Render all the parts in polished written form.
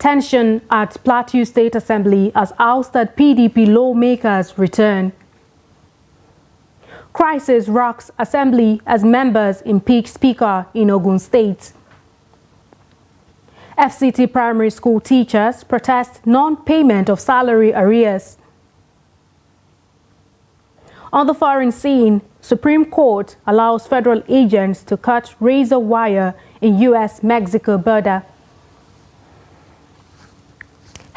Tension at Plateau State Assembly as ousted PDP lawmakers return. Crisis rocks Assembly as members impeach Speaker in Ogun State. FCT primary school teachers protest non-payment of salary arrears. On the foreign scene, Supreme Court allows federal agents to cut razor wire in U.S.-Mexico border.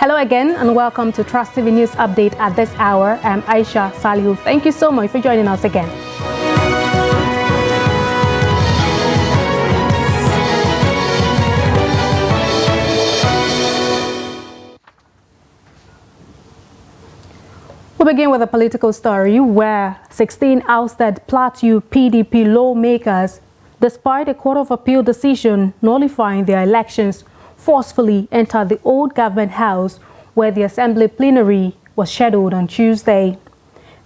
Hello again and welcome to Trust TV News Update at this hour. I'm Aisha Salihu. Thank you so much for joining us again. We begin with a political story where 16 ousted Plateau PDP lawmakers, despite a Court of Appeal decision nullifying their elections, forcefully entered the old government house where the Assembly plenary was scheduled on Tuesday.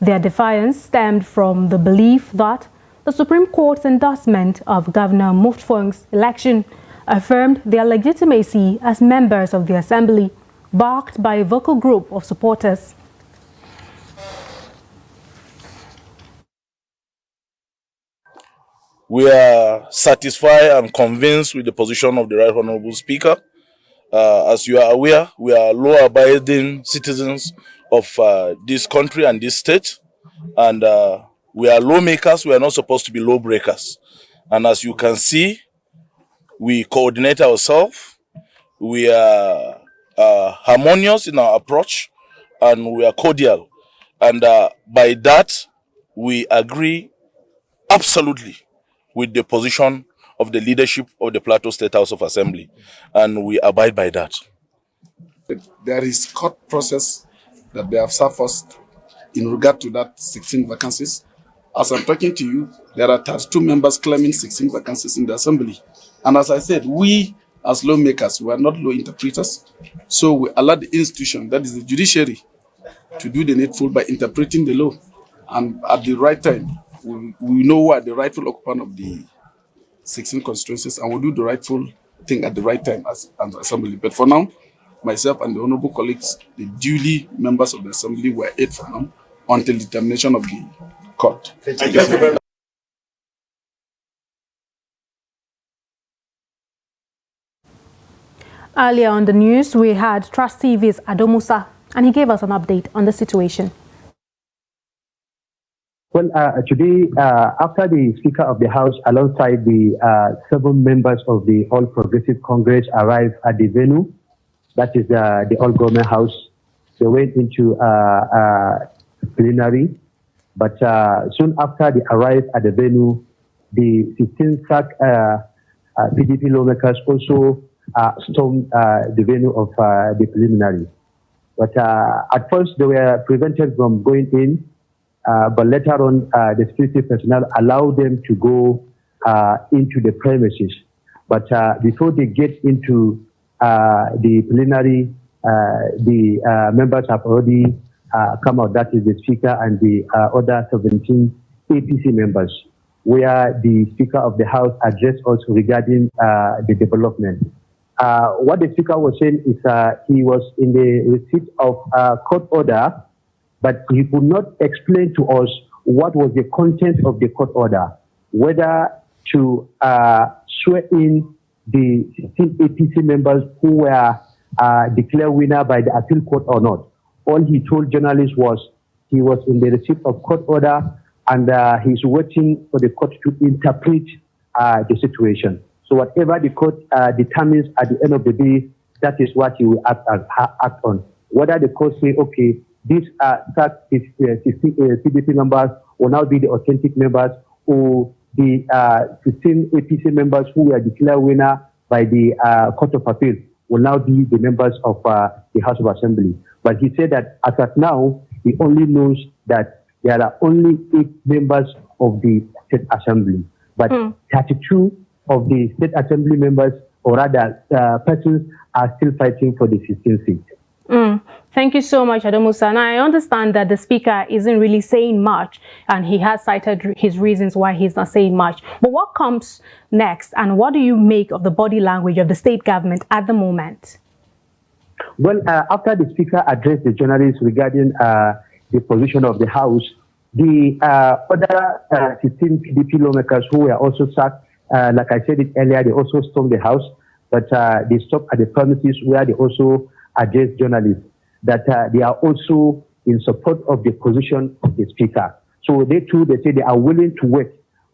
Their defiance stemmed from the belief that the Supreme Court's endorsement of Governor Mutfwang's election affirmed their legitimacy as members of the Assembly, backed by a vocal group of supporters. We are satisfied and convinced with the position of the Right Honorable Speaker. As you are aware, we are law-abiding citizens of this country and this state. And we are lawmakers, we are not supposed to be lawbreakers. And as you can see, we coordinate ourselves. We are harmonious in our approach and we are cordial. And by that, we agree absolutely with the position of the leadership of the Plateau State House of Assembly, and we abide by that. There is court process that they have surfaced in regard to that 16 vacancies. As I'm talking to you, there are 32 members claiming 16 vacancies in the Assembly. And as I said, we as lawmakers, we are not law interpreters, so we allow the institution, that is the judiciary, to do the needful by interpreting the law. And at the right time, we know what the rightful occupant of the 16 constituencies, and we'll do the rightful thing at the right time as the Assembly. But for now, myself and the honorable colleagues, the duly members of the Assembly, were 8 for now until determination of the court. Thank you. Earlier on the news, we had Trust TV's Adomusa, and he gave us an update on the situation. Well, today, after the Speaker of the House, alongside the 7 members of the All Progressive Congress, arrived at the venue, that is the All Government House, they went into plenary. But soon after they arrived at the venue, the 16 SAC PDP lawmakers also stormed the venue of the preliminary. But at first, they were prevented from going in. But later on, the security personnel allowed them to go into the premises. But before they get into the plenary, the members have already come out. That is the Speaker and the other 17 APC members, where the Speaker of the House addressed us regarding the development. What the Speaker was saying is he was in the receipt of court order, but he could not explain to us what was the content of the court order, whether to swear in the 16 APC members who were declared winner by the appeal court or not. All he told journalists was he was in the receipt of court order and he's waiting for the court to interpret the situation. So whatever the court determines at the end of the day, that is what he will act on. Whether the court say, okay, these PDP members will now be the authentic members, or the 15 APC members who were declared winner by the Court of Appeal will now be the members of the House of Assembly. But he said that as of now, he only knows that there are only 8 members of the State Assembly, but 32 of the State Assembly members, or rather persons, are still fighting for the 16th seat. Thank you so much, Adomusa. And I understand that the Speaker isn't really saying much, and he has cited his reasons why he's not saying much. But what comes next, and what do you make of the body language of the state government at the moment? Well, after the Speaker addressed the journalists regarding the position of the House, the other 16 PDP lawmakers who were also sacked, like I said it earlier, they also stormed the House, but they stopped at the premises where they also addressed journalists that they are also in support of the position of the Speaker. So they too, they say they are willing to wait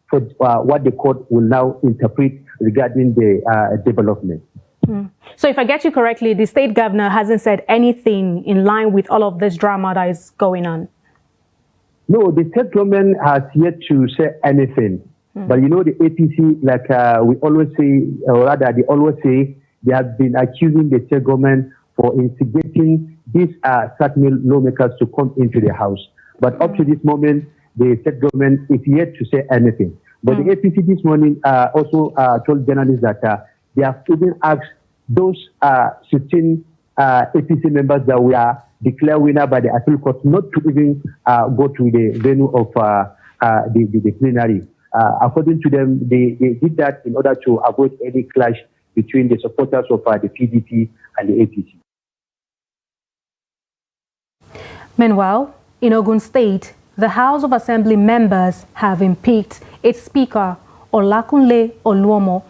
for what the court will now interpret regarding the development. So if I get you correctly, the state governor hasn't said anything in line with all of this drama that is going on? No, the state government has yet to say anything. But you know, the APC, like we always say, or rather they always say, they have been accusing the state government for instigating these certain lawmakers to come into the House. But up to this moment, the state government is yet to say anything. But the APC this morning also told journalists that they have even asked those 16 APC members that were declared winner by the appeal court not to even go to the venue of the plenary. According to them, they did that in order to avoid any clash between the supporters of the PDP and the APC. Meanwhile, in Ogun State, the House of Assembly members have impeached its Speaker, Olakunle Oluomo.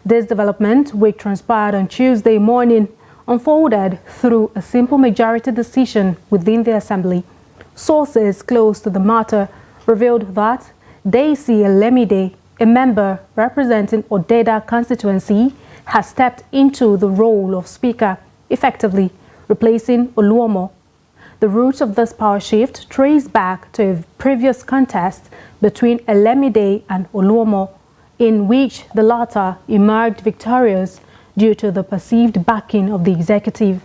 This development, which transpired on Tuesday morning, unfolded through a simple majority decision within the Assembly. Sources close to the matter revealed that Daisy Elemide, a member representing Odeda constituency, has stepped into the role of Speaker, effectively replacing Oluomo. The roots of this power shift trace back to a previous contest between Elemide and Oluomo, in which the latter emerged victorious due to the perceived backing of the executive.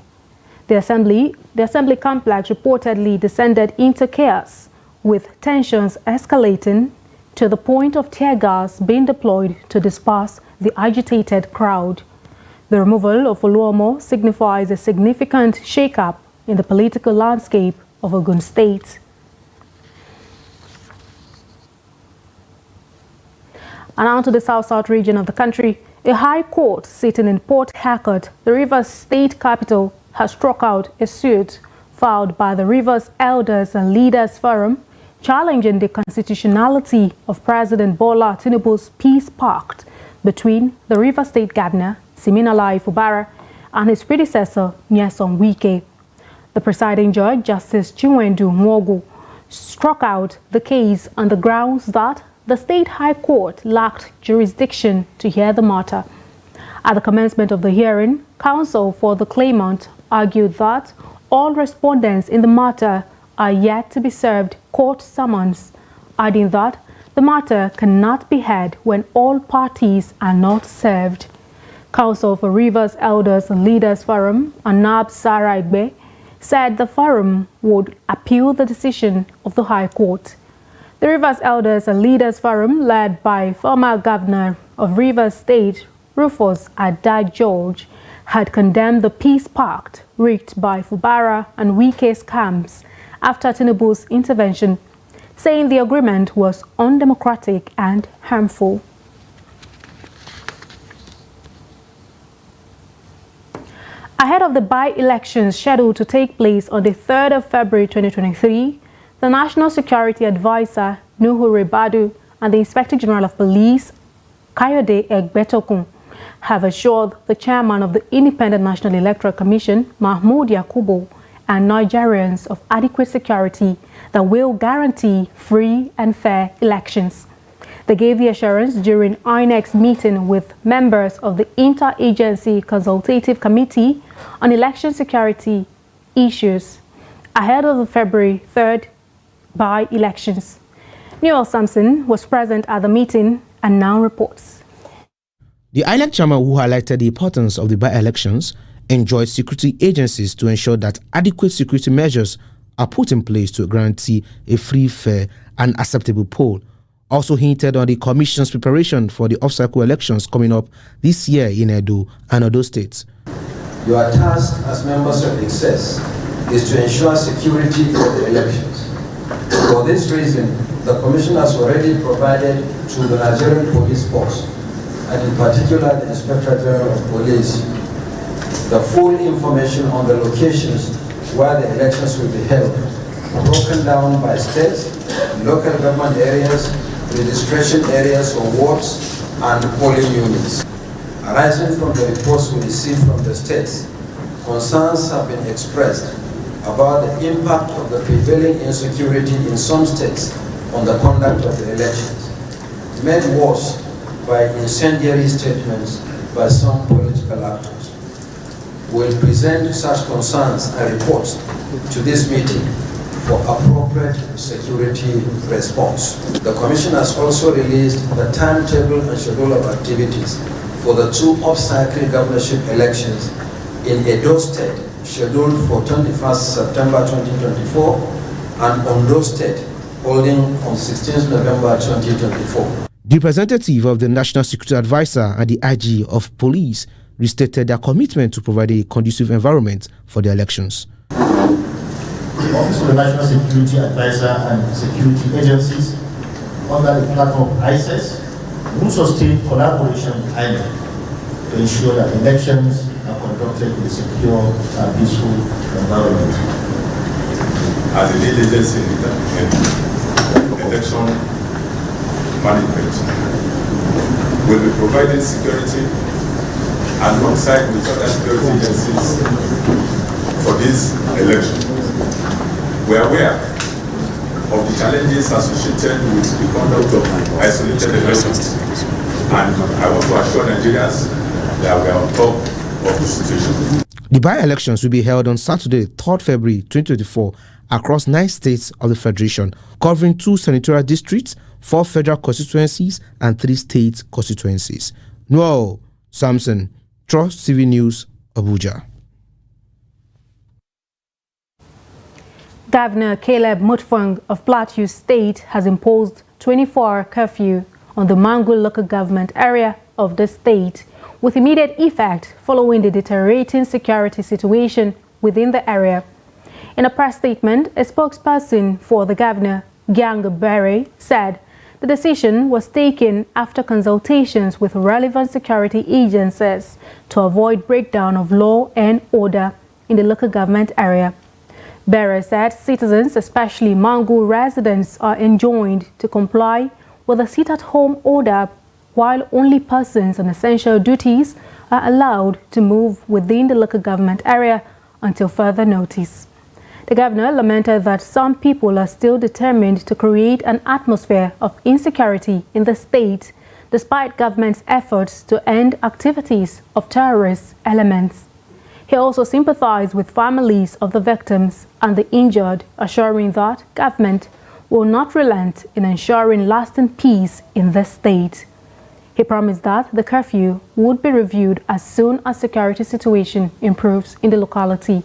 The assembly complex reportedly descended into chaos, with tensions escalating to the point of tear gas being deployed to disperse the agitated crowd. The removal of Oluomo signifies a significant shake-up in the political landscape of Ogun State. And now to the south-south region of the country. A high court sitting in Port Harcourt, the Rivers State capital, has struck out a suit filed by the Rivers Elders and Leaders Forum challenging the constitutionality of President Bola Tinubu's peace pact between the Rivers State Governor, Siminalayi Fubara, and his predecessor, Nyesom Wike. The presiding judge, Justice Chinwendu Nwogu, struck out the case on the grounds that the State High Court lacked jurisdiction to hear the matter. At the commencement of the hearing, counsel for the claimant argued that all respondents in the matter are yet to be served court summons, adding that the matter cannot be heard when all parties are not served. Counsel for Rivers Elders and Leaders Forum, Anab Saraigbe, said the forum would appeal the decision of the High Court. The Rivers Elders and Leaders Forum, led by former Governor of Rivers State, Rufus Ada George, had condemned the peace pact reached by Fubara and Wike's camps after Tinubu's intervention, saying the agreement was undemocratic and harmful. Ahead of the by-elections scheduled to take place on the 3rd of February 2023, the National Security Advisor, Nuhu Ribadu, and the Inspector General of Police, Kayode Egbetokun, have assured the chairman of the Independent National Electoral Commission, Mahmoud Yakubu, and Nigerians of adequate security that will guarantee free and fair elections. They gave the assurance during INEC's meeting with members of the Interagency Consultative Committee on Election Security Issues ahead of the February 3rd by-elections. Newell Sampson was present at the meeting and now reports. The INEC chairman, who highlighted the importance of the by-elections, enjoined security agencies to ensure that adequate security measures are put in place to guarantee a free, fair and acceptable poll. Also hinted on the Commission's preparation for the off-cycle elections coming up this year in Edo and Odo states. Your task as members of the XS is to ensure security for the elections. For this reason, the Commission has already provided to the Nigerian Police Force, and in particular the Inspector General of Police, The full information on the locations where the elections will be held, broken down by states, local government areas, registration areas or wards, and polling units. Arising from the reports we received from the states, concerns have been expressed about the impact of the prevailing insecurity in some states on the conduct of the elections, made worse by incendiary statements by some political actors. We'll present such concerns and reports to this meeting for appropriate security response. The Commission has also released the timetable and schedule of activities for the 2 off-cycle governorship elections in Edo State, scheduled for 21st September 2024, and Ondo State, holding on 16th November 2024. The representative of the National Security Advisor and the IG of Police restated their commitment to provide a conducive environment for the elections. The Office of the National Security Advisor and security agencies, under the platform of ISIS, will sustain collaboration with INEC to ensure that elections are conducted in a secure and peaceful environment. As a lead agency in the election management, will be providing security alongside with other security agencies for this election. We are aware of the challenges associated with the conduct of isolated elections, and I want to assure Nigerians that we are on top of the situation. The by-elections will be held on Saturday, 3rd February 2024 across 9 states of the Federation, covering 2 senatorial districts, 4 federal constituencies, and 3 state constituencies. Noel Samson, Trust TV News, Abuja. Governor Caleb Mutfwang of Plateau State has imposed 24-hour curfew on the Mangu local government area of the state, with immediate effect following the deteriorating security situation within the area. In a press statement, a spokesperson for the governor, Gyang Berry, said the decision was taken after consultations with relevant security agencies to avoid breakdown of law and order in the local government area. Berry said citizens, especially Mangu residents, are enjoined to comply with the sit-at-home order, while only persons on essential duties are allowed to move within the local government area until further notice. The governor lamented that some people are still determined to create an atmosphere of insecurity in the state, despite government's efforts to end activities of terrorist elements. He also sympathized with families of the victims and the injured, assuring that government will not relent in ensuring lasting peace in the state. He promised that the curfew would be reviewed as soon as security situation improves in the locality.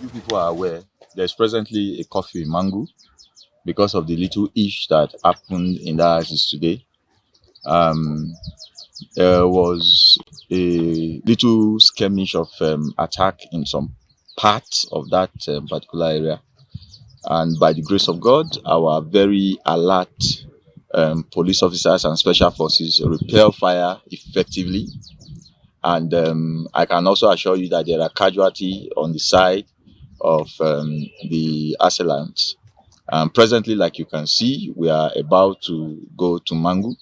You people are aware there's presently a curfew in Mangu because of the little ish that happened in the houses today. There was a little skirmish of attack in some parts of that particular area, and by the grace of God, our very alert police officers and special forces repel fire effectively, and I can also assure you that there are casualties on the side of the assailants. Presently, like you can see, we are about to go to Mangu,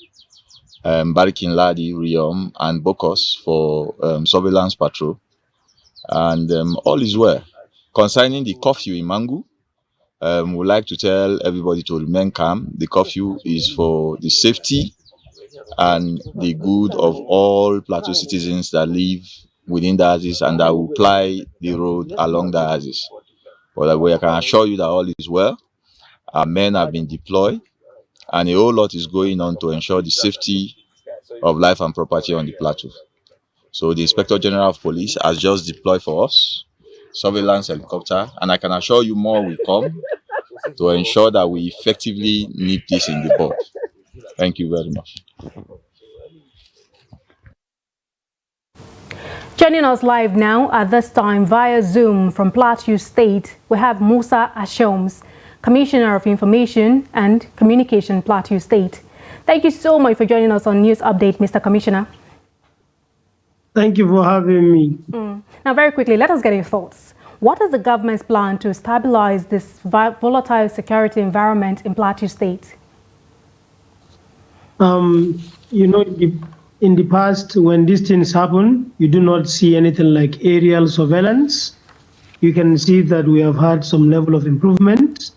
Barikin Ladi, Riom, and Bokos for surveillance patrol, and all is well. Concerning the curfew in Mangu, we'd like to tell everybody to remain calm. The curfew is for the safety and the good of all Plateau citizens that live within the houses and that will ply the road along the houses. But I can assure you that all is well. Our men have been deployed, and a whole lot is going on to ensure the safety of life and property on the plateau. So the Inspector General of Police has just deployed for us surveillance helicopter, and I can assure you more will come to ensure that we effectively nip this in the bud. Thank you very much. Joining us live now at this time via Zoom from Plateau State, we have Musa Ashoms, Commissioner of Information and Communication, Plateau State. Thank you so much for joining us on News Update, Mr. Commissioner. Thank you for having me. Now, very quickly, let us get your thoughts. What is the government's plan to stabilize this volatile security environment in Plateau State? You know, in the past, when these things happen, you do not see anything like aerial surveillance. You can see that we have had some level of improvement.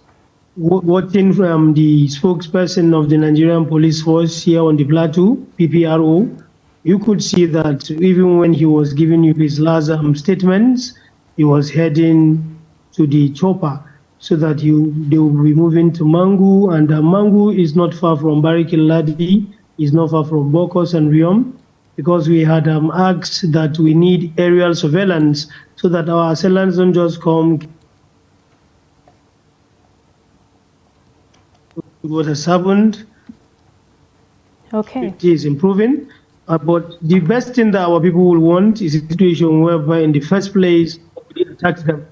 Watching from the spokesperson of the Nigerian Police Force here on the Plateau, PPRO, you could see that even when he was giving you his last statements, he was heading to the chopper so that they will be moving to Mangu, and Mangu is not far from Bariki Ladi, is not far from Bokos and Riom, because we had asked that we need aerial surveillance so that our assailants don't just come. What has happened? Okay. It is improving. But the best thing that our people will want is a situation whereby in the first place, we attack them.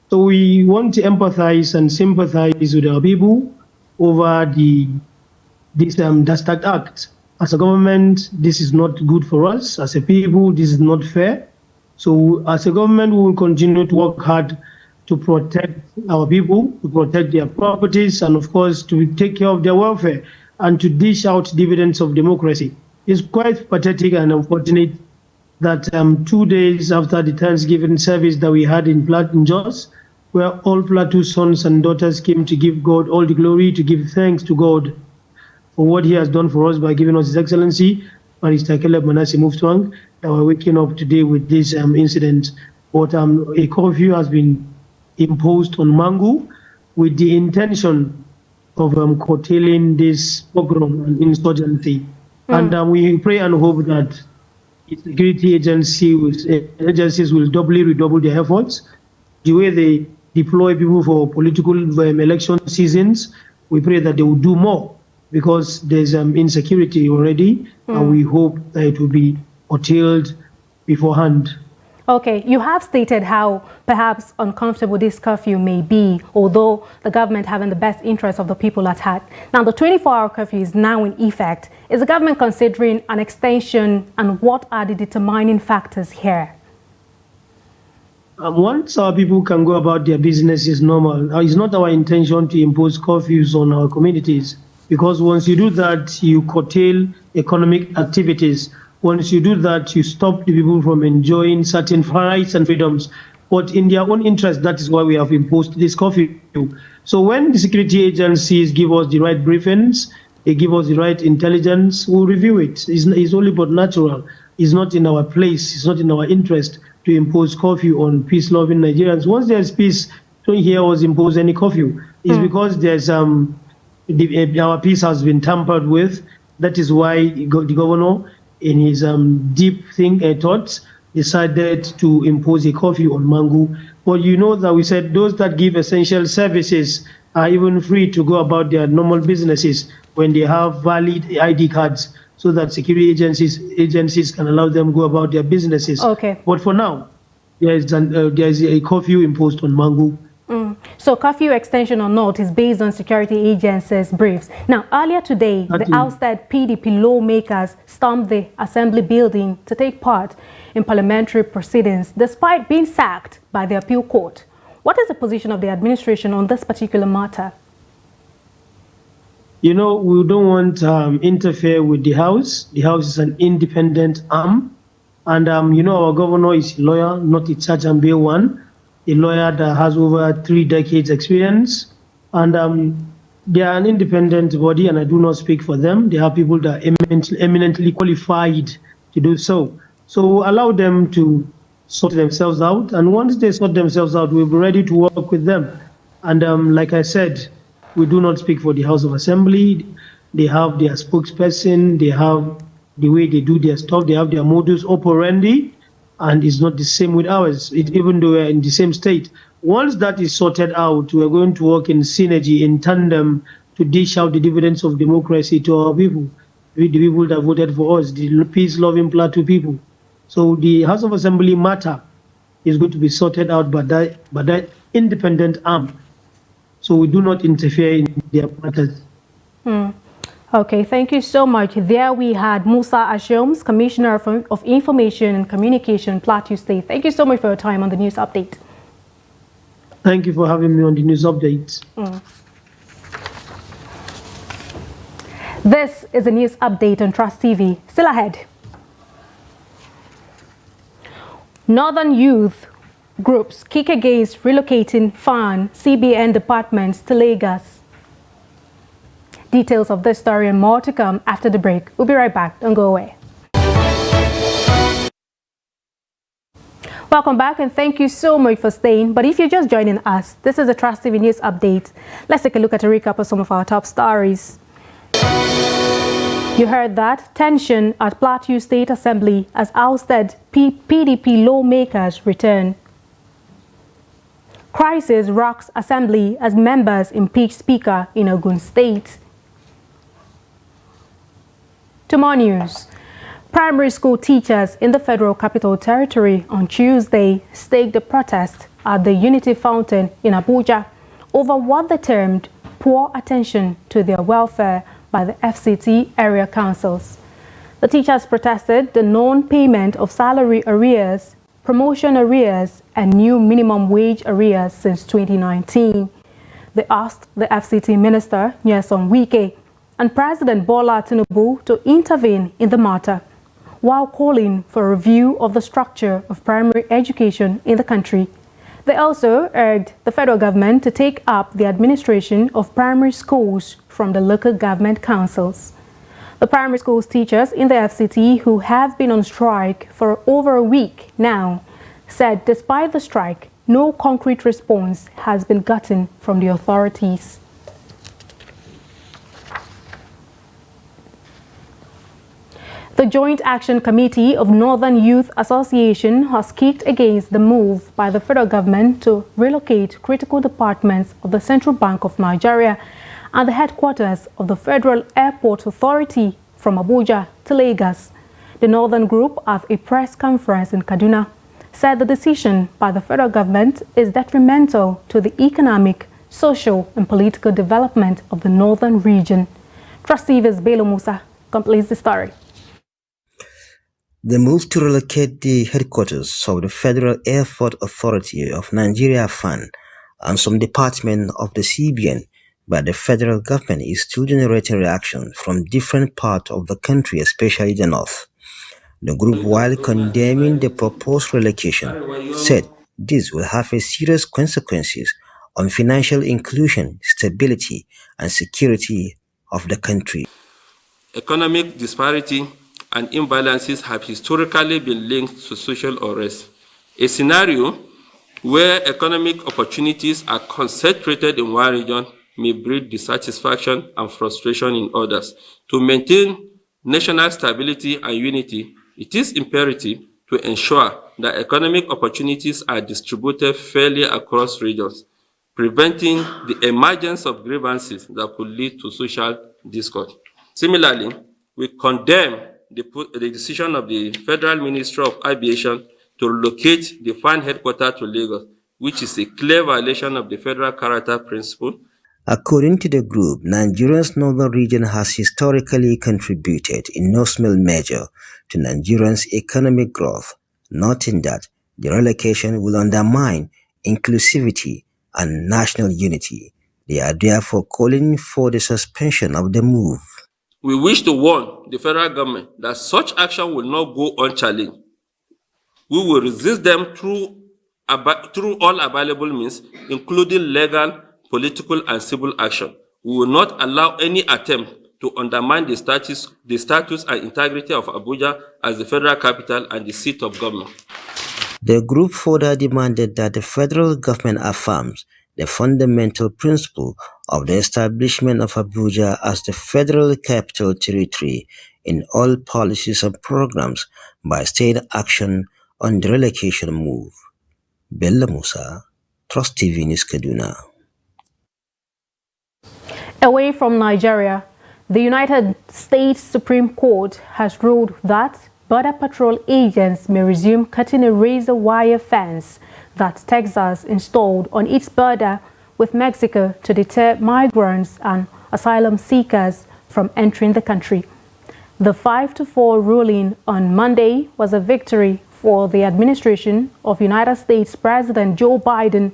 So we want to empathize and sympathize with our people over this Dastard Act. As a government, this is not good for us. As a people, this is not fair. So as a government, we will continue to work hard to protect our people, to protect their properties, and of course, to take care of their welfare and to dish out dividends of democracy. It's quite pathetic and unfortunate that 2 days after the Thanksgiving service that we had in Jos, where all Plateau sons and daughters came to give God all the glory, to give thanks to God for what he has done for us by giving us His Excellency, Mr. Caleb Manasseh Muftwang, that we're waking up today with this incident. But a curfew has been imposed on Mangu with the intention of curtailing this pogrom and insurgency. And we pray and hope that security agencies will redouble their efforts. The way they deploy people for political election seasons, we pray that they will do more, because there's insecurity already, and we hope that it will be curtailed beforehand. Okay, you have stated how perhaps uncomfortable this curfew may be, although the government having the best interest of the people at heart. Now, the 24-hour curfew is now in effect. Is the government considering an extension, and what are the determining factors here? Once our people can go about their business is normal. It's not our intention to impose curfews on our communities, because once you do that, you curtail economic activities. Once you do that, you stop the people from enjoying certain rights and freedoms. But in their own interest, that is why we have imposed this curfew. So when the security agencies give us the right briefings, they give us the right intelligence, we'll review it. It's only but natural. It's not in our place. It's not in our interest to impose curfew on peace-loving Nigerians. Once there's peace, don't hear us impose any curfew. It's because there's our peace has been tampered with. That is why the governor, in his deep thoughts, decided to impose a curfew on Mangu. But you know that we said those that give essential services are even free to go about their normal businesses when they have valid ID cards, so that security agencies can allow them go about their businesses. Okay. But for now, there is a curfew imposed on Mangu. So curfew extension or not is based on security agencies' briefs. Now, earlier today, the ousted PDP lawmakers stormed the Assembly building to take part in parliamentary proceedings, despite being sacked by the appeal court. What is the position of the administration on this particular matter? You know, we don't want to interfere with the House. The House is an independent arm. And, you know, our governor is a lawyer, not a judge and bail one. A lawyer that has over 3 decades experience, and they are an independent body, and I do not speak for them. They have people that are eminently qualified to do so. So allow them to sort themselves out, and once they sort themselves out, we'll be ready to work with them. And like I said, we do not speak for the House of Assembly. They have their spokesperson, they have the way they do their stuff, they have their modus operandi, and it's not the same with ours, even though we're in the same state. Once that is sorted out, we're going to work in synergy, in tandem, to dish out the dividends of democracy to our people, the people that voted for us, the peace-loving Plateau people. So the House of Assembly matter is going to be sorted out by that independent arm. So we do not interfere in their matters. Okay, thank you so much. There we had Musa Ashoms, Commissioner of Information and Communication, Plateau State. Thank you so much for your time on the news update. Thank you for having me on the news update. This is a news update on Trust TV. Still ahead. Northern youth groups kick against relocating FAN CBN departments to Lagos. Details of this story and more to come after the break. We'll be right back. Don't go away. Welcome back and thank you so much for staying. But if you're just joining us, this is a Trust TV News Update. Let's take a look at a recap of some of our top stories. You heard that tension at Plateau State Assembly as ousted PDP lawmakers return. Crisis rocks Assembly as members impeach Speaker in Ogun State. To more news. Primary school teachers in the Federal Capital Territory on Tuesday staked a protest at the Unity Fountain in Abuja over what they termed poor attention to their welfare by the FCT area councils. The teachers protested the non-payment of salary arrears, promotion arrears, and new minimum wage arrears since 2019. They asked the FCT Minister, Nyesom Wike, and President Bola Tinubu to intervene in the matter, while calling for a review of the structure of primary education in the country. They also urged the federal government to take up the administration of primary schools from the local government councils. The primary schools teachers in the FCT, who have been on strike for over a week now, said despite the strike, no concrete response has been gotten from the authorities. The Joint Action Committee of Northern Youth Association has kicked against the move by the federal government to relocate critical departments of the Central Bank of Nigeria and the headquarters of the Federal Airport Authority from Abuja to Lagos. The Northern Group, at a press conference in Kaduna, said the decision by the federal government is detrimental to the economic, social and political development of the northern region. Trust TV's Bello Musa completes the story. The move to relocate the headquarters of the Federal Airport Authority of Nigeria FAN and some departments of the CBN by the federal government is still generating reaction from different parts of the country, especially the north. The group, while condemning the proposed relocation, said this will have a serious consequences on financial inclusion, stability, and security of the country. Economic disparity and imbalances have historically been linked to social unrest. A scenario where economic opportunities are concentrated in one region may breed dissatisfaction and frustration in others. To maintain national stability and unity, it is imperative to ensure that economic opportunities are distributed fairly across regions, preventing the emergence of grievances that could lead to social discord. Similarly, we condemn the decision of the Federal Ministry of Aviation to relocate the FAN headquarters to Lagos, which is a clear violation of the federal character principle. According to the group, Nigeria's northern region has historically contributed in no small measure to Nigeria's economic growth, noting that the relocation will undermine inclusivity and national unity. They are therefore calling for the suspension of the move. We wish to warn the federal government that such action will not go unchallenged. We will resist them through all available means, including legal, political, and civil action. We will not allow any attempt to undermine the status and integrity of Abuja as the federal capital and the seat of government. The group further demanded that the federal government affirms the fundamental principle of the establishment of Abuja as the federal capital territory in all policies and programs by state action on the relocation move. Bello Musa, Trust TV News, Kaduna. Away from Nigeria, the United States Supreme Court has ruled that Border Patrol agents may resume cutting a razor wire fence that Texas installed on its border with Mexico to deter migrants and asylum seekers from entering the country. The 5-4 ruling on Monday was a victory for the administration of United States President Joe Biden,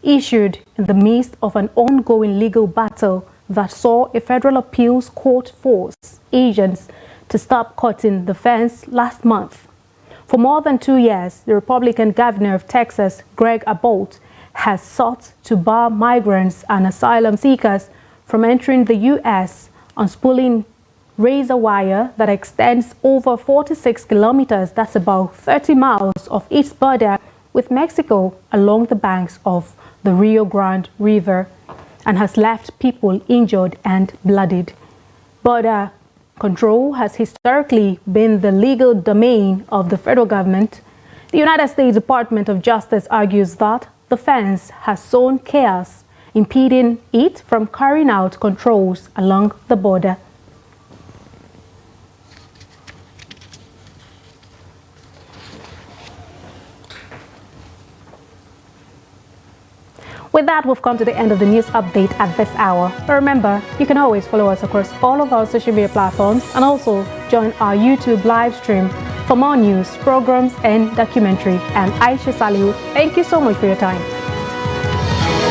issued in the midst of an ongoing legal battle that saw a federal appeals court force agents to stop cutting the fence last month. For more than 2 years, the Republican governor of Texas, Greg Abbott, has sought to bar migrants and asylum seekers from entering the U.S. on spooling razor wire that extends over 46 kilometers, that's about 30 miles, of its border with Mexico along the banks of the Rio Grande River, and has left people injured and bloodied. Border control has historically been the legal domain of the federal government. The United States Department of Justice argues that the fence has sown chaos, impeding it from carrying out controls along the border. With that, we've come to the end of the news update at this hour. But remember, you can always follow us across all of our social media platforms and also join our YouTube live stream for more news, programs, and documentary. I'm Aisha Salihu. Thank you so much for your time.